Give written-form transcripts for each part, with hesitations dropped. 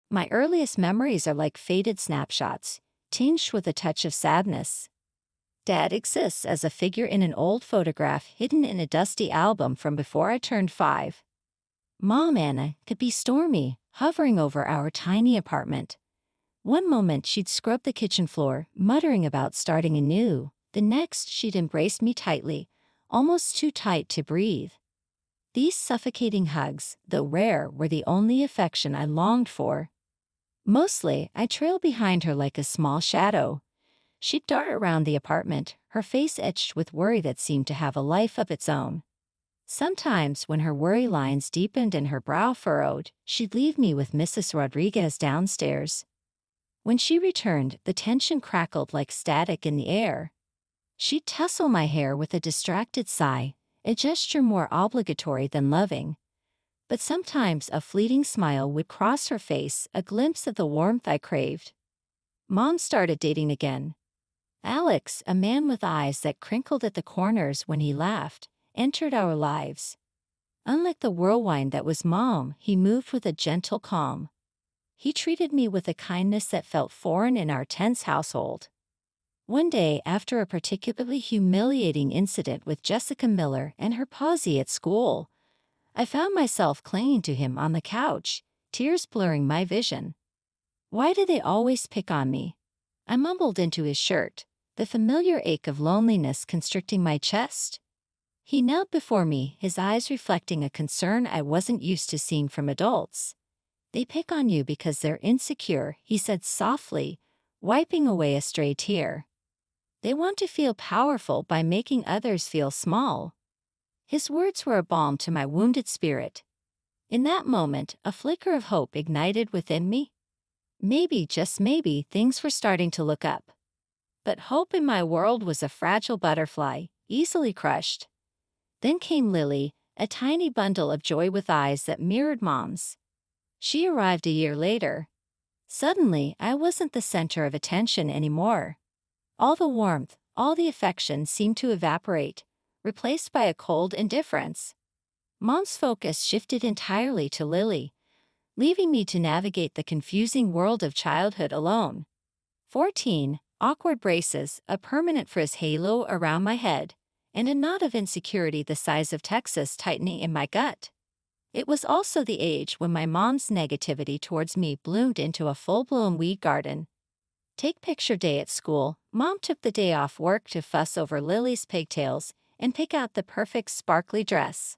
My earliest memories are like faded snapshots, tinged with a touch of sadness. Dad exists as a figure in an old photograph hidden in a dusty album from before I turned 5. Mom Anna could be stormy, hovering over our tiny apartment. One moment she'd scrub the kitchen floor, muttering about starting anew. The next she'd embrace me tightly, almost too tight to breathe. These suffocating hugs, though rare, were the only affection I longed for. Mostly, I trailed behind her like a small shadow. She'd dart around the apartment, her face etched with worry that seemed to have a life of its own. Sometimes, when her worry lines deepened and her brow furrowed, she'd leave me with Mrs. Rodriguez downstairs. When she returned, the tension crackled like static in the air. She'd tussle my hair with a distracted sigh, a gesture more obligatory than loving. But sometimes a fleeting smile would cross her face, a glimpse of the warmth I craved. Mom started dating again. Alex, a man with eyes that crinkled at the corners when he laughed, entered our lives. Unlike the whirlwind that was Mom, he moved with a gentle calm. He treated me with a kindness that felt foreign in our tense household. One day, after a particularly humiliating incident with Jessica Miller and her posse at school, I found myself clinging to him on the couch, tears blurring my vision. "Why do they always pick on me?" I mumbled into his shirt, the familiar ache of loneliness constricting my chest. He knelt before me, his eyes reflecting a concern I wasn't used to seeing from adults. "They pick on you because they're insecure," he said softly, wiping away a stray tear. "They want to feel powerful by making others feel small." His words were a balm to my wounded spirit. In that moment, a flicker of hope ignited within me. Maybe, just maybe, things were starting to look up. But hope in my world was a fragile butterfly, easily crushed. Then came Lily, a tiny bundle of joy with eyes that mirrored Mom's. She arrived a year later. Suddenly, I wasn't the center of attention anymore. All the warmth, all the affection seemed to evaporate, replaced by a cold indifference. Mom's focus shifted entirely to Lily, leaving me to navigate the confusing world of childhood alone. 14, awkward braces, a permanent frizz halo around my head, and a knot of insecurity the size of Texas tightening in my gut. It was also the age when my mom's negativity towards me bloomed into a full-blown weed garden. Take picture day at school. Mom took the day off work to fuss over Lily's pigtails and pick out the perfect sparkly dress.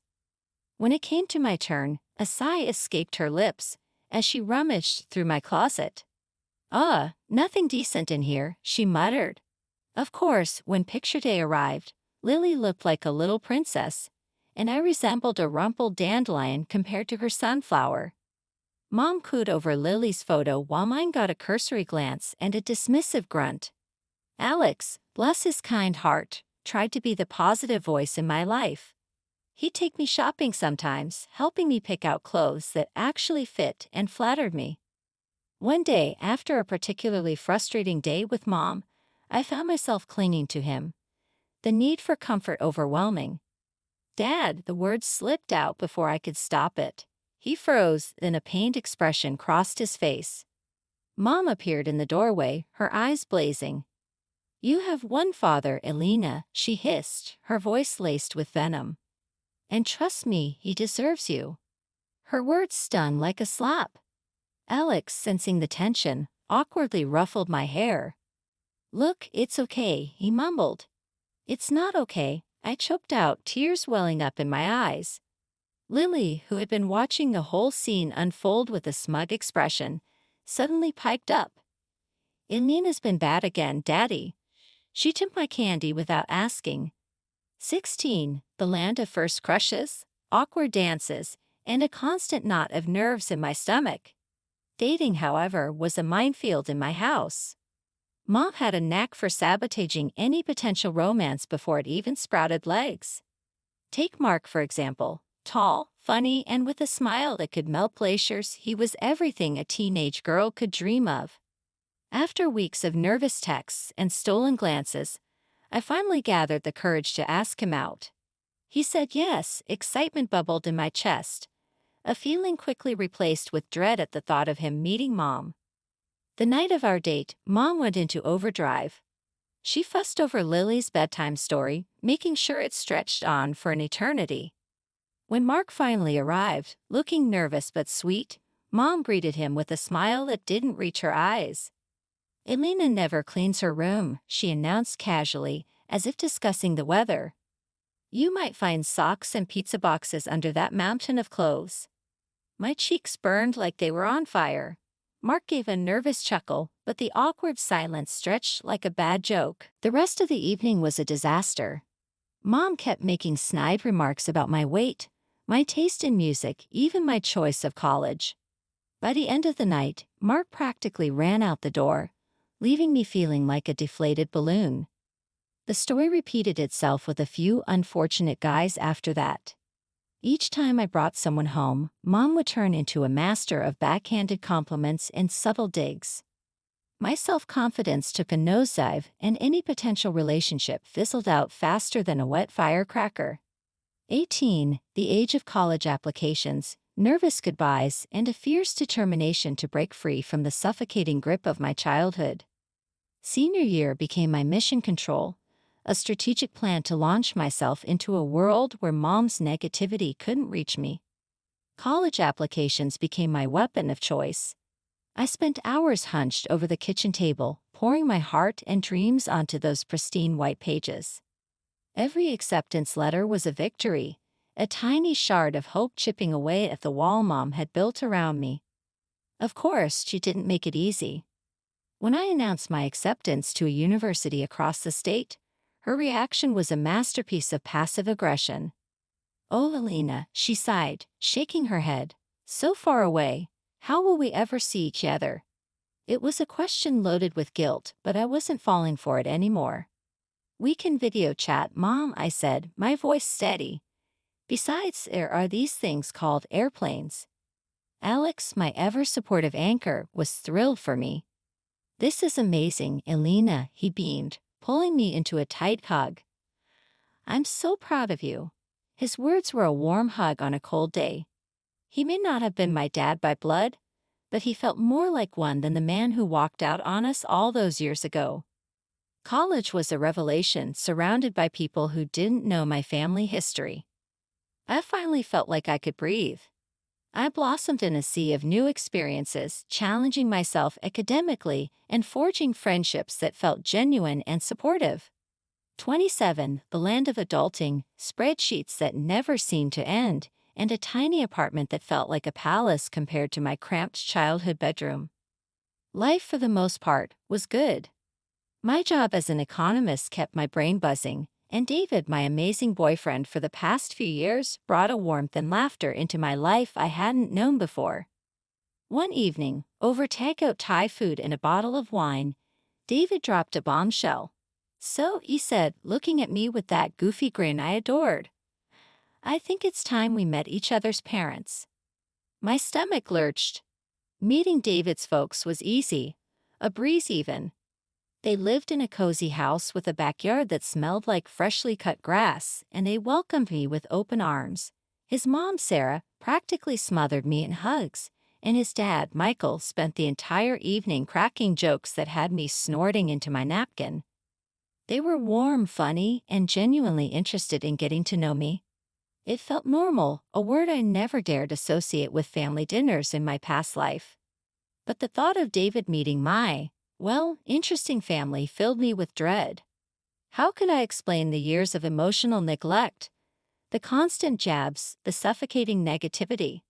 When it came to my turn, a sigh escaped her lips as she rummaged through my closet. Nothing decent in here," she muttered. Of course, when picture day arrived, Lily looked like a little princess, and I resembled a rumpled dandelion compared to her sunflower. Mom cooed over Lily's photo while mine got a cursory glance and a dismissive grunt. Alex, bless his kind heart, tried to be the positive voice in my life. He'd take me shopping sometimes, helping me pick out clothes that actually fit and flattered me. One day, after a particularly frustrating day with Mom, I found myself clinging to him. The need for comfort overwhelming. "Dad," the words slipped out before I could stop it. He froze, then a pained expression crossed his face. Mom appeared in the doorway, her eyes blazing. "You have one father, Elena," she hissed, her voice laced with venom. "And trust me, he deserves you." Her words stung like a slap. Alex, sensing the tension, awkwardly ruffled my hair. "Look, it's okay," he mumbled. "It's not okay," I choked out, tears welling up in my eyes. Lily, who had been watching the whole scene unfold with a smug expression, suddenly piped up. "Elena's been bad again, Daddy." She took my candy without asking. 16, the land of first crushes, awkward dances, and a constant knot of nerves in my stomach. Dating, however, was a minefield in my house. Mom had a knack for sabotaging any potential romance before it even sprouted legs. Take Mark, for example. Tall, funny, and with a smile that could melt glaciers, he was everything a teenage girl could dream of. After weeks of nervous texts and stolen glances, I finally gathered the courage to ask him out. He said yes, excitement bubbled in my chest, a feeling quickly replaced with dread at the thought of him meeting Mom. The night of our date, Mom went into overdrive. She fussed over Lily's bedtime story, making sure it stretched on for an eternity. When Mark finally arrived, looking nervous but sweet, Mom greeted him with a smile that didn't reach her eyes. "Elena never cleans her room," she announced casually, as if discussing the weather. "You might find socks and pizza boxes under that mountain of clothes." My cheeks burned like they were on fire. Mark gave a nervous chuckle, but the awkward silence stretched like a bad joke. The rest of the evening was a disaster. Mom kept making snide remarks about my weight, my taste in music, even my choice of college. By the end of the night, Mark practically ran out the door, leaving me feeling like a deflated balloon. The story repeated itself with a few unfortunate guys after that. Each time I brought someone home, Mom would turn into a master of backhanded compliments and subtle digs. My self-confidence took a nosedive, and any potential relationship fizzled out faster than a wet firecracker. 18, the age of college applications, nervous goodbyes, and a fierce determination to break free from the suffocating grip of my childhood. Senior year became my mission control, a strategic plan to launch myself into a world where Mom's negativity couldn't reach me. College applications became my weapon of choice. I spent hours hunched over the kitchen table, pouring my heart and dreams onto those pristine white pages. Every acceptance letter was a victory, a tiny shard of hope chipping away at the wall Mom had built around me. Of course, she didn't make it easy. When I announced my acceptance to a university across the state, her reaction was a masterpiece of passive aggression. "Oh, Elena," she sighed, shaking her head. "So far away. How will we ever see each other?" It was a question loaded with guilt, but I wasn't falling for it anymore. "We can video chat, Mom," I said, my voice steady. "Besides, there are these things called airplanes." Alex, my ever-supportive anchor, was thrilled for me. "This is amazing, Elena," he beamed, pulling me into a tight hug. "I'm so proud of you." His words were a warm hug on a cold day. He may not have been my dad by blood, but he felt more like one than the man who walked out on us all those years ago. College was a revelation, surrounded by people who didn't know my family history. I finally felt like I could breathe. I blossomed in a sea of new experiences, challenging myself academically and forging friendships that felt genuine and supportive. 27, the land of adulting, spreadsheets that never seemed to end, and a tiny apartment that felt like a palace compared to my cramped childhood bedroom. Life, for the most part, was good. My job as an economist kept my brain buzzing, and David, my amazing boyfriend for the past few years, brought a warmth and laughter into my life I hadn't known before. One evening, over takeout Thai food and a bottle of wine, David dropped a bombshell. "So," he said, looking at me with that goofy grin I adored, "I think it's time we met each other's parents." My stomach lurched. Meeting David's folks was easy, a breeze even. They lived in a cozy house with a backyard that smelled like freshly cut grass, and they welcomed me with open arms. His mom, Sarah, practically smothered me in hugs, and his dad, Michael, spent the entire evening cracking jokes that had me snorting into my napkin. They were warm, funny, and genuinely interested in getting to know me. It felt normal, a word I never dared associate with family dinners in my past life. But the thought of David meeting my, well, interesting family filled me with dread. How could I explain the years of emotional neglect, the constant jabs, the suffocating negativity?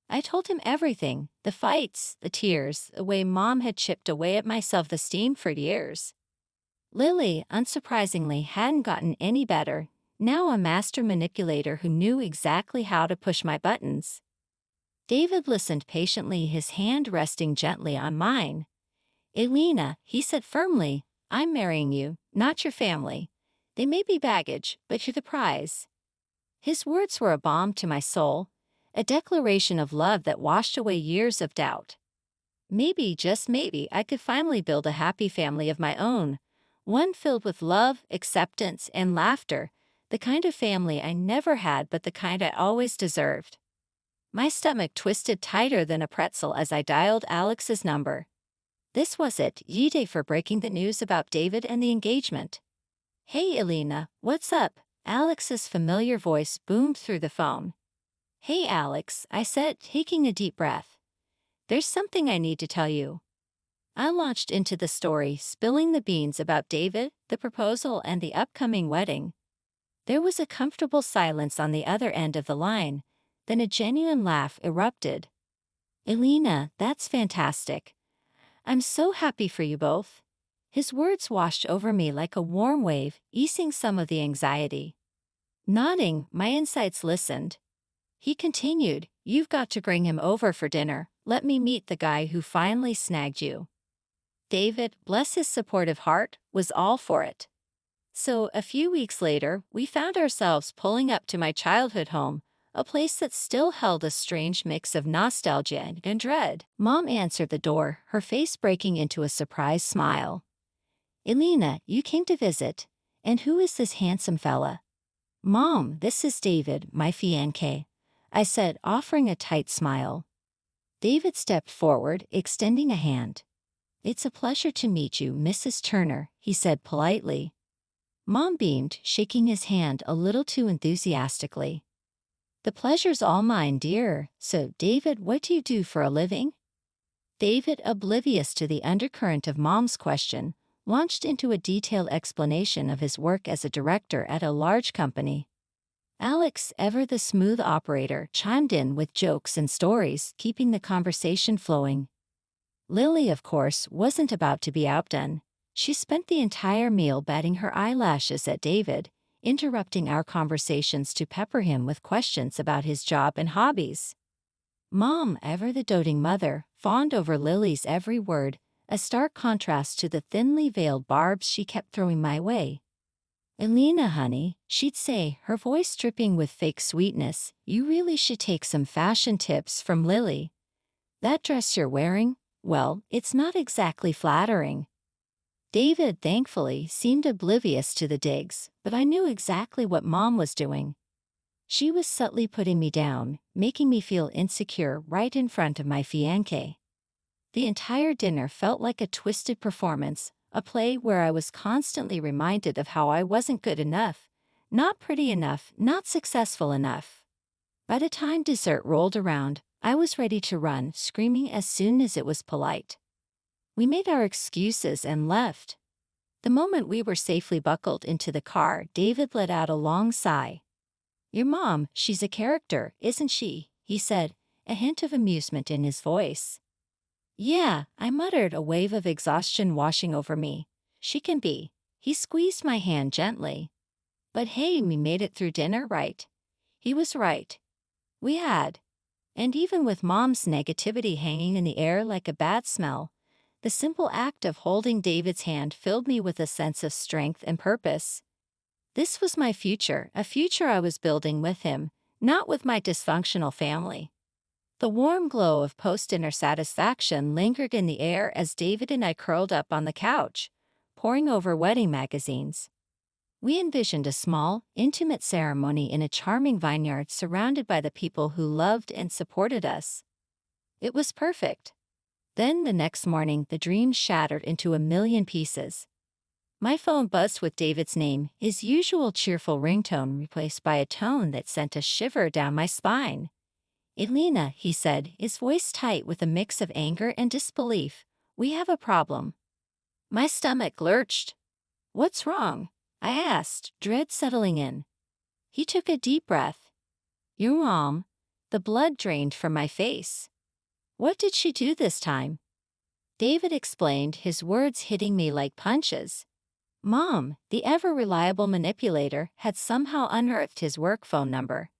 I told him everything, the fights, the tears, the way Mom had chipped away at my self-esteem for years. Lily, unsurprisingly, hadn't gotten any better, now a master manipulator who knew exactly how to push my buttons. David listened patiently, his hand resting gently on mine. "Elena," he said firmly, "I'm marrying you, not your family. They may be baggage, but you're the prize." His words were a balm to my soul, a declaration of love that washed away years of doubt. Maybe, just maybe, I could finally build a happy family of my own, one filled with love, acceptance, and laughter, the kind of family I never had but the kind I always deserved. My stomach twisted tighter than a pretzel as I dialed Alex's number. This was it, Yide for breaking the news about David and the engagement. Hey Elena, what's up? Alex's familiar voice boomed through the phone. Hey Alex, I said, taking a deep breath. There's something I need to tell you. I launched into the story, spilling the beans about David, the proposal, and the upcoming wedding. There was a comfortable silence on the other end of the line, then a genuine laugh erupted. Elena, that's fantastic. I'm so happy for you both. His words washed over me like a warm wave, easing some of the anxiety. Nodding, my insides listened. He continued, you've got to bring him over for dinner. Let me meet the guy who finally snagged you. David, bless his supportive heart, was all for it. So, a few weeks later, we found ourselves pulling up to my childhood home, a place that still held a strange mix of nostalgia and dread. Mom answered the door, her face breaking into a surprised smile. Elena, you came to visit. And who is this handsome fella? Mom, this is David, my fiancé, I said, offering a tight smile. David stepped forward, extending a hand. It's a pleasure to meet you, Mrs. Turner, he said politely. Mom beamed, shaking his hand a little too enthusiastically. The pleasure's all mine, dear. So, David, what do you do for a living? David, oblivious to the undercurrent of Mom's question, launched into a detailed explanation of his work as a director at a large company. Alex, ever the smooth operator, chimed in with jokes and stories, keeping the conversation flowing. Lily, of course, wasn't about to be outdone. She spent the entire meal batting her eyelashes at David, interrupting our conversations to pepper him with questions about his job and hobbies. Mom, ever the doting mother, fawned over Lily's every word, a stark contrast to the thinly veiled barbs she kept throwing my way. Elena, honey, she'd say, her voice dripping with fake sweetness, you really should take some fashion tips from Lily. That dress you're wearing? Well, it's not exactly flattering. David, thankfully, seemed oblivious to the digs, but I knew exactly what Mom was doing. She was subtly putting me down, making me feel insecure right in front of my fiancé. The entire dinner felt like a twisted performance, a play where I was constantly reminded of how I wasn't good enough, not pretty enough, not successful enough. By the time dessert rolled around, I was ready to run, screaming as soon as it was polite. We made our excuses and left. The moment we were safely buckled into the car, David let out a long sigh. Your mom, she's a character, isn't she? He said, a hint of amusement in his voice. Yeah, I muttered, a wave of exhaustion washing over me. She can be. He squeezed my hand gently. But hey, we made it through dinner, right? He was right. We had. And even with Mom's negativity hanging in the air like a bad smell, the simple act of holding David's hand filled me with a sense of strength and purpose. This was my future, a future I was building with him, not with my dysfunctional family. The warm glow of post-dinner satisfaction lingered in the air as David and I curled up on the couch, poring over wedding magazines. We envisioned a small, intimate ceremony in a charming vineyard surrounded by the people who loved and supported us. It was perfect. Then the next morning, the dream shattered into a million pieces. My phone buzzed with David's name, his usual cheerful ringtone replaced by a tone that sent a shiver down my spine. Elena, he said, his voice tight with a mix of anger and disbelief, we have a problem. My stomach lurched. What's wrong? I asked, dread settling in. He took a deep breath. Your mom. The blood drained from my face. What did she do this time? David explained, his words hitting me like punches. Mom, the ever-reliable manipulator, had somehow unearthed his work phone number.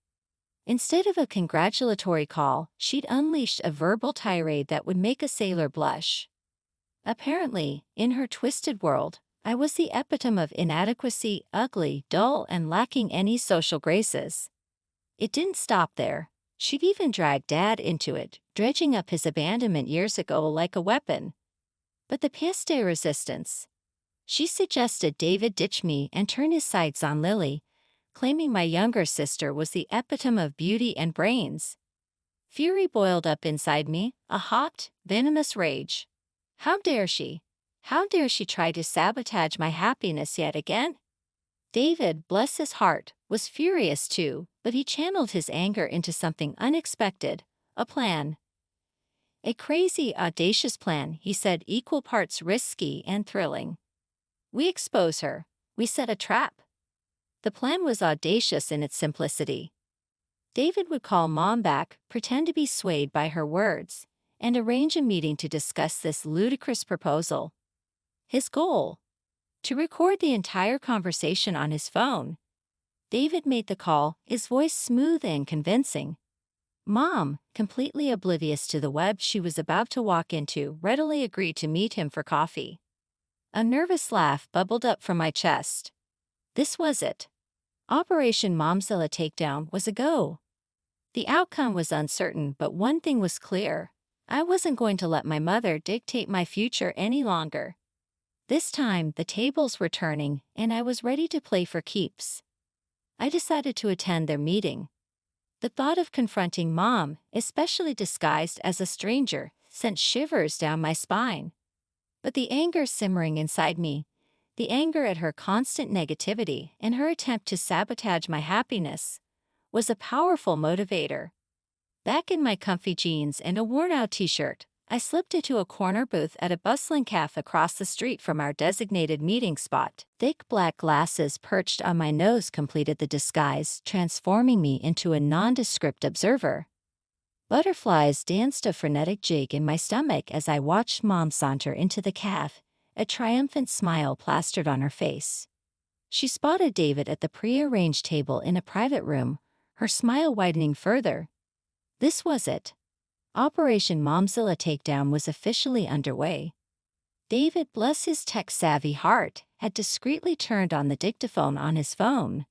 Instead of a congratulatory call, she'd unleashed a verbal tirade that would make a sailor blush. Apparently, in her twisted world, I was the epitome of inadequacy, ugly, dull, and lacking any social graces. It didn't stop there. She'd even dragged Dad into it, dredging up his abandonment years ago like a weapon. But the pièce de resistance. She suggested David ditch me and turn his sights on Lily, claiming my younger sister was the epitome of beauty and brains. Fury boiled up inside me, a hot, venomous rage. How dare she? How dare she try to sabotage my happiness yet again? David, bless his heart, was furious too, but he channeled his anger into something unexpected, a plan. A crazy, audacious plan, he said, equal parts risky and thrilling. We expose her. We set a trap. The plan was audacious in its simplicity. David would call Mom back, pretend to be swayed by her words, and arrange a meeting to discuss this ludicrous proposal. His goal? To record the entire conversation on his phone. David made the call, his voice smooth and convincing. Mom, completely oblivious to the web she was about to walk into, readily agreed to meet him for coffee. A nervous laugh bubbled up from my chest. This was it. Operation Momzilla Takedown was a go. The outcome was uncertain, but one thing was clear. I wasn't going to let my mother dictate my future any longer. This time, the tables were turning, and I was ready to play for keeps. I decided to attend their meeting. The thought of confronting Mom, especially disguised as a stranger, sent shivers down my spine. But the anger simmering inside me, the anger at her constant negativity and her attempt to sabotage my happiness, was a powerful motivator. Back in my comfy jeans and a worn-out t-shirt, I slipped into a corner booth at a bustling cafe across the street from our designated meeting spot. Thick black glasses perched on my nose completed the disguise, transforming me into a nondescript observer. Butterflies danced a frenetic jig in my stomach as I watched Mom saunter into the cafe, a triumphant smile plastered on her face. She spotted David at the pre-arranged table in a private room, her smile widening further. This was it. Operation Momzilla Takedown was officially underway. David, bless his tech-savvy heart, had discreetly turned on the dictaphone on his phone.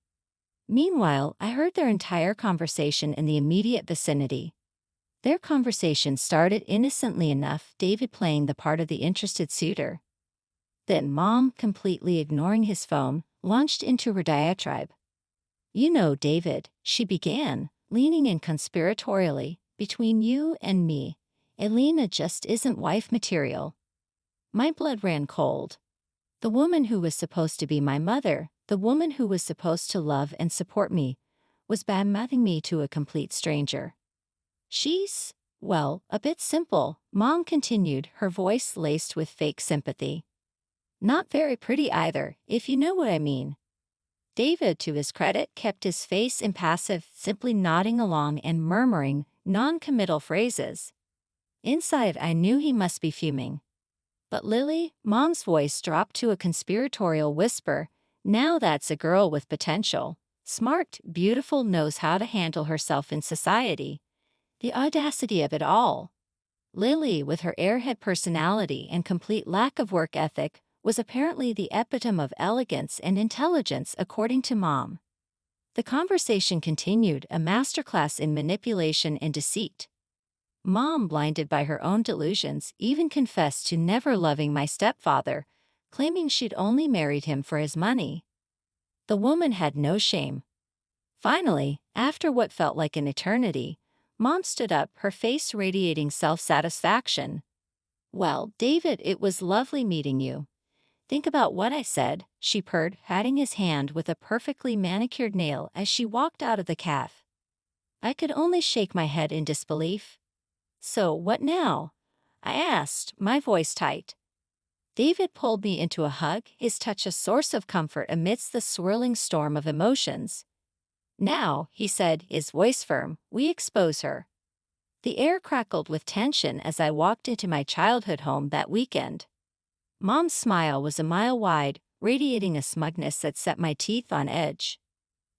Meanwhile, I heard their entire conversation in the immediate vicinity. Their conversation started innocently enough, David playing the part of the interested suitor. Then Mom, completely ignoring his phone, launched into her diatribe. You know, David, she began, leaning in conspiratorially, between you and me, Elena just isn't wife material. My blood ran cold. The woman who was supposed to be my mother, the woman who was supposed to love and support me, was badmouthing me to a complete stranger. She's, well, a bit simple, Mom continued, her voice laced with fake sympathy. Not very pretty either, if you know what I mean. David, to his credit, kept his face impassive, simply nodding along and murmuring non-committal phrases. Inside, I knew he must be fuming. But Lily, Mom's voice dropped to a conspiratorial whisper, now that's a girl with potential. Smart, beautiful, knows how to handle herself in society. The audacity of it all. Lily, with her airhead personality and complete lack of work ethic, was apparently the epitome of elegance and intelligence according to Mom. The conversation continued, a masterclass in manipulation and deceit. Mom, blinded by her own delusions, even confessed to never loving my stepfather, claiming she'd only married him for his money. The woman had no shame. Finally, after what felt like an eternity, Mom stood up, her face radiating self-satisfaction. Well, David, it was lovely meeting you. Think about what I said, she purred, patting his hand with a perfectly manicured nail as she walked out of the cafe. I could only shake my head in disbelief. So, what now? I asked, my voice tight. David pulled me into a hug, his touch a source of comfort amidst the swirling storm of emotions. Now, he said, his voice firm, we expose her. The air crackled with tension as I walked into my childhood home that weekend. Mom's smile was a mile wide, radiating a smugness that set my teeth on edge.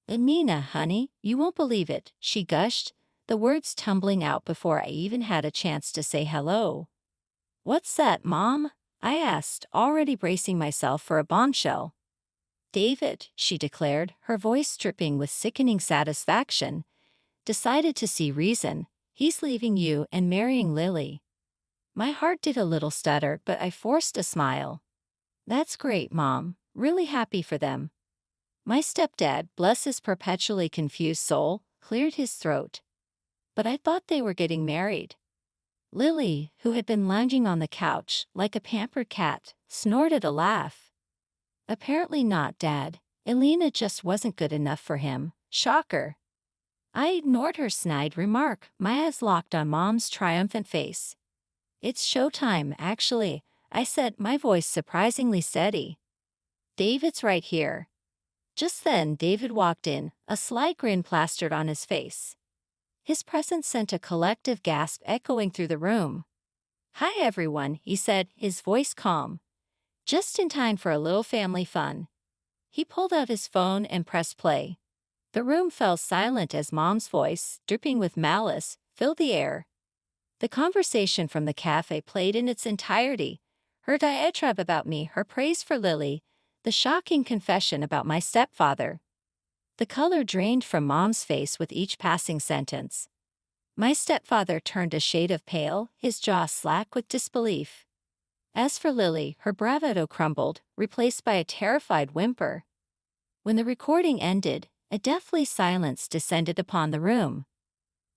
Amina, honey, you won't believe it, she gushed, the words tumbling out before I even had a chance to say hello. What's that, Mom? I asked, already bracing myself for a bombshell. David, she declared, her voice dripping with sickening satisfaction, decided to see reason. He's leaving you and marrying Lily. My heart did a little stutter, but I forced a smile. That's great, Mom. Really happy for them. My stepdad, bless his perpetually confused soul, cleared his throat. But I thought they were getting married. Lily, who had been lounging on the couch like a pampered cat, snorted a laugh. Apparently not, Dad. Elena just wasn't good enough for him. Shocker. I ignored her snide remark, my eyes locked on Mom's triumphant face. It's showtime, actually, I said, my voice surprisingly steady. David's right here. Just then, David walked in, a sly grin plastered on his face. His presence sent a collective gasp echoing through the room. Hi everyone, he said, his voice calm. Just in time for a little family fun. He pulled out his phone and pressed play. The room fell silent as Mom's voice, dripping with malice, filled the air. The conversation from the cafe played in its entirety. Her diatribe about me, her praise for Lily, the shocking confession about my stepfather. The color drained from Mom's face with each passing sentence. My stepfather turned a shade of pale, his jaw slack with disbelief. As for Lily, her bravado crumbled, replaced by a terrified whimper. When the recording ended, a deathly silence descended upon the room.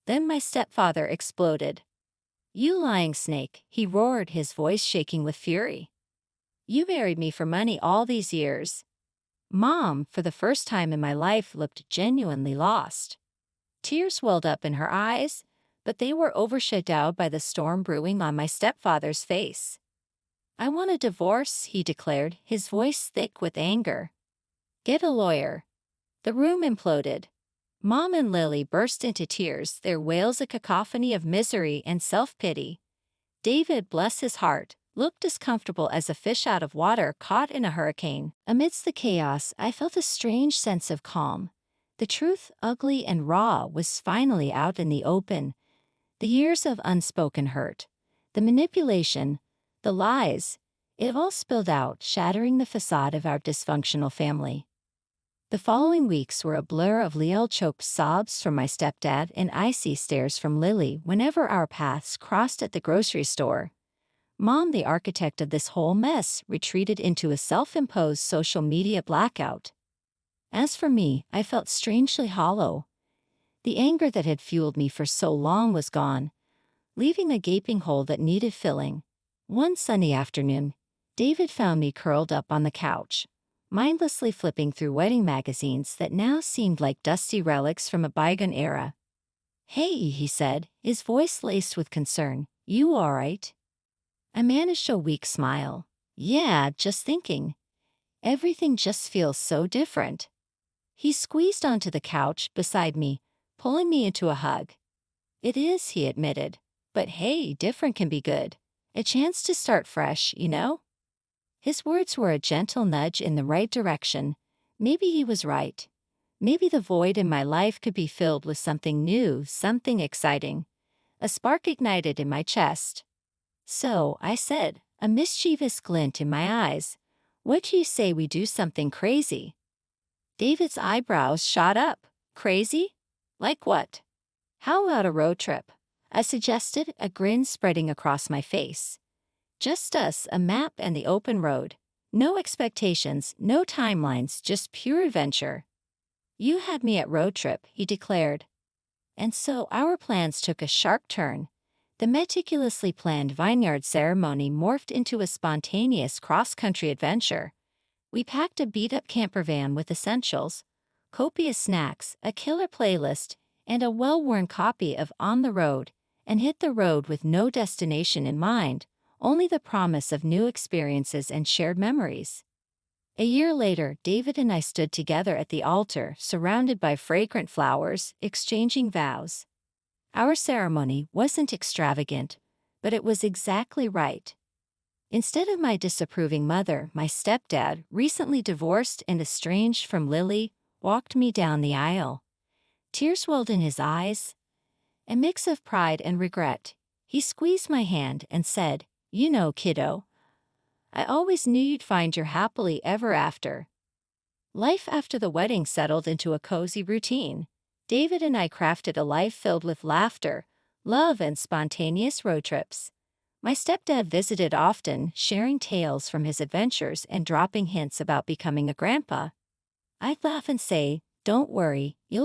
Then my stepfather exploded. You lying snake, he roared, his voice shaking with fury. You married me for money all these years. Mom, for the first time in my life, looked genuinely lost. Tears welled up in her eyes, but they were overshadowed by the storm brewing on my stepfather's face. I want a divorce, he declared, his voice thick with anger. Get a lawyer. The room imploded. Mom and Lily burst into tears, their wails a cacophony of misery and self-pity. David, bless his heart, looked as comfortable as a fish out of water caught in a hurricane. Amidst the chaos, I felt a strange sense of calm. The truth, ugly and raw, was finally out in the open. The years of unspoken hurt, the manipulation, the lies, it all spilled out, shattering the facade of our dysfunctional family. The following weeks were a blur of Liel-choked sobs from my stepdad and icy stares from Lily whenever our paths crossed at the grocery store. Mom, the architect of this whole mess, retreated into a self-imposed social media blackout. As for me, I felt strangely hollow. The anger that had fueled me for so long was gone, leaving a gaping hole that needed filling. One sunny afternoon, David found me curled up on the couch, mindlessly flipping through wedding magazines that now seemed like dusty relics from a bygone era. Hey, he said, his voice laced with concern, you all right? I managed a weak smile. Yeah, just thinking. Everything just feels so different. He squeezed onto the couch beside me, pulling me into a hug. It is, he admitted. But hey, different can be good. A chance to start fresh, you know? His words were a gentle nudge in the right direction. Maybe he was right. Maybe the void in my life could be filled with something new, something exciting. A spark ignited in my chest. So, I said, a mischievous glint in my eyes, what do you say we do something crazy? David's eyebrows shot up. Crazy? Like what? How about a road trip? I suggested, a grin spreading across my face. Just us, a map and the open road. No expectations, no timelines, just pure adventure. You had me at road trip, he declared. And so our plans took a sharp turn. The meticulously planned vineyard ceremony morphed into a spontaneous cross-country adventure. We packed a beat-up camper van with essentials, copious snacks, a killer playlist, and a well-worn copy of On the Road, and hit the road with no destination in mind, only the promise of new experiences and shared memories. A year later, David and I stood together at the altar, surrounded by fragrant flowers, exchanging vows. Our ceremony wasn't extravagant, but it was exactly right. Instead of my disapproving mother, my stepdad, recently divorced and estranged from Lily, walked me down the aisle. Tears welled in his eyes. A mix of pride and regret. He squeezed my hand and said, you know, kiddo, I always knew you'd find your happily ever after. Life after the wedding settled into a cozy routine. David and I crafted a life filled with laughter, love, and spontaneous road trips. My stepdad visited often, sharing tales from his adventures and dropping hints about becoming a grandpa. I'd laugh and say, don't worry, you'll